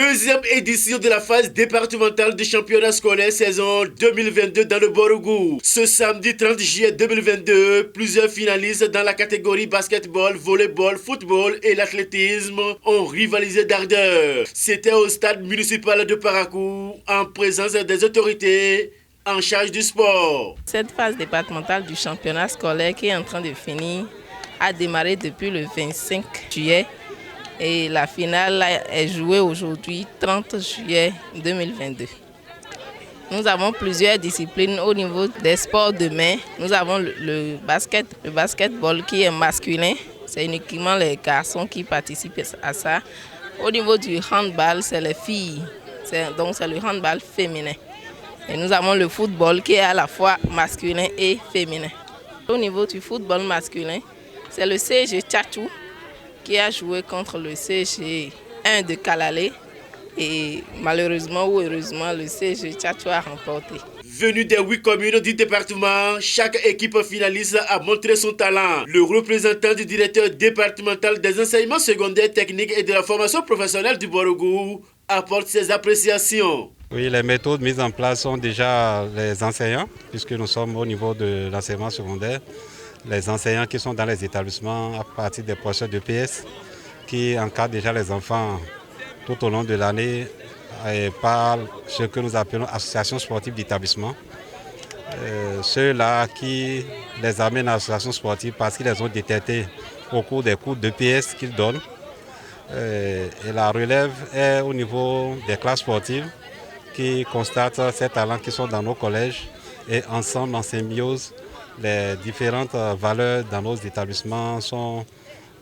Deuxième édition de la phase départementale du championnat scolaire saison 2022 dans le Borgou. Ce samedi 30 juillet 2022, plusieurs finalistes dans la catégorie basketball, volleyball, football et l'athlétisme ont rivalisé d'ardeur. C'était au stade municipal de Parakou en présence des autorités en charge du sport. Cette phase départementale du championnat scolaire qui est en train de finir a démarré depuis le 25 juillet et la finale est jouée aujourd'hui 30 juillet 2022. Nous avons plusieurs disciplines au niveau des sports de main. Nous avons le basketball qui est masculin, c'est uniquement les garçons qui participent à ça. Au niveau du handball, c'est les filles, donc c'est le handball féminin. Et nous avons le football qui est à la fois masculin et féminin. Au niveau du football masculin, c'est le CG Tchatchou qui a joué contre le CG 1 de Kalalé. Et malheureusement ou heureusement, le CG Tchatchou a remporté. Venu des 8 communes du département, chaque équipe finaliste a montré son talent. Le représentant du directeur départemental des enseignements secondaires techniques et de la formation professionnelle du Borgou apporte ses appréciations. Oui, les méthodes mises en place sont déjà les enseignants, puisque nous sommes au niveau de l'enseignement secondaire. Les enseignants qui sont dans les établissements à partir des professeurs de PS qui encadrent déjà les enfants tout au long de l'année par ce que nous appelons associations sportives d'établissement. Ceux-là qui les amènent à l'association sportive parce qu'ils les ont détectés au cours des cours de PS qu'ils donnent. Et la relève est au niveau des classes sportives qui constatent ces talents qui sont dans nos collèges et ensemble, en symbiose, les différentes valeurs dans nos établissements sont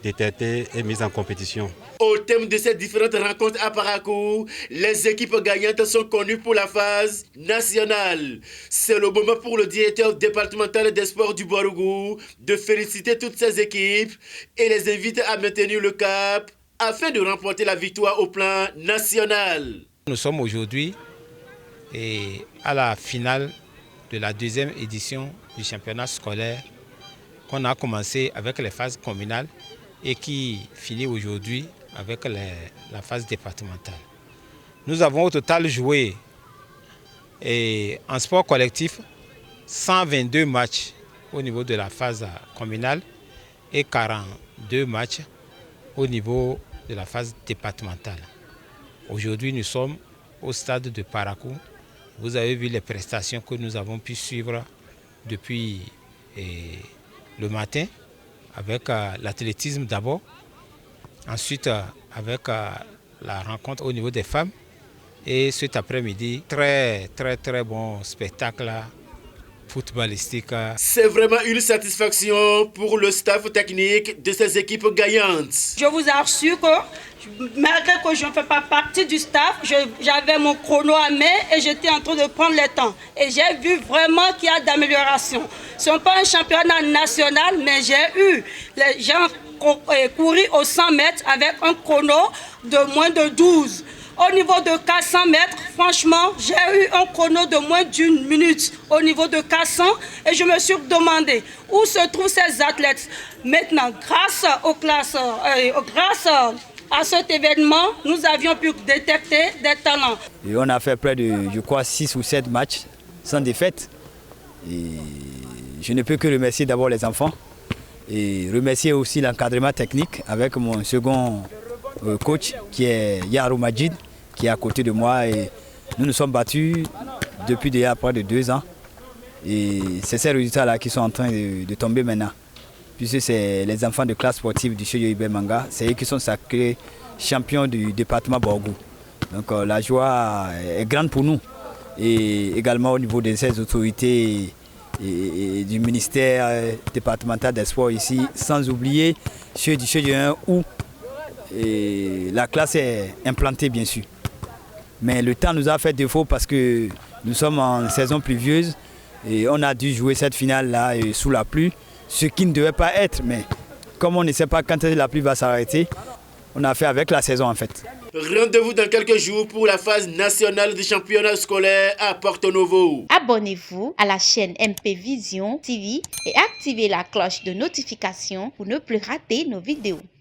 détectées et mises en compétition. Au thème de ces différentes rencontres à Parakou, les équipes gagnantes sont connues pour la phase nationale. C'est le moment pour le directeur départemental des sports du Borgou de féliciter toutes ces équipes et les inviter à maintenir le cap afin de remporter la victoire au plan national. Nous sommes aujourd'hui à la finale de la deuxième édition du championnat scolaire qu'on a commencé avec les phases communales et qui finit aujourd'hui avec la phase départementale. Nous avons au total joué en sport collectif 122 matchs au niveau de la phase communale et 42 matchs au niveau de la phase départementale. Aujourd'hui, nous sommes au stade de Parakou. Vous avez vu les prestations que nous avons pu suivre depuis le matin avec l'athlétisme d'abord, ensuite avec la rencontre au niveau des femmes et cet après-midi, très bon spectacle footballistique. C'est vraiment une satisfaction pour le staff technique de ces équipes gagnantes. Je vous assure que malgré que je ne fais pas partie du staff, j'avais mon chrono à main et j'étais en train de prendre le temps. Et j'ai vu vraiment qu'il y a d'amélioration. Ce n'est pas un championnat national, mais j'ai couru aux 100 mètres avec un chrono de moins de 12. Au niveau de 400 mètres, franchement, j'ai eu un chrono de moins d'1 minute au niveau de 400 et je me suis demandé où se trouvent ces athlètes. Maintenant, grâce à cet événement, nous avions pu détecter des talents. Et on a fait près de, je crois, 6 ou 7 matchs sans défaite. Et je ne peux que remercier d'abord les enfants et remercier aussi l'encadrement technique avec mon second coach qui est Yarou Majid, qui est à côté de moi. Et nous nous sommes battus depuis déjà près de 2 ans. Et c'est ces résultats-là qui sont en train de tomber maintenant. Puisque c'est les enfants de classe sportive du Cheyo Ibe Manga, c'est eux qui sont sacrés champions du département Borgou. Donc la joie est grande pour nous. Et également au niveau de ces autorités et du ministère départemental des sports ici, sans oublier ceux du Cheyo 1 où la classe est implantée bien sûr. Mais le temps nous a fait défaut parce que nous sommes en saison pluvieuse et on a dû jouer cette finale-là sous la pluie, ce qui ne devait pas être. Mais comme on ne sait pas quand la pluie va s'arrêter, on a fait avec la saison en fait. Rendez-vous dans quelques jours pour la phase nationale du championnat scolaire à Porto Novo. Abonnez-vous à la chaîne MP Vision TV et activez la cloche de notification pour ne plus rater nos vidéos.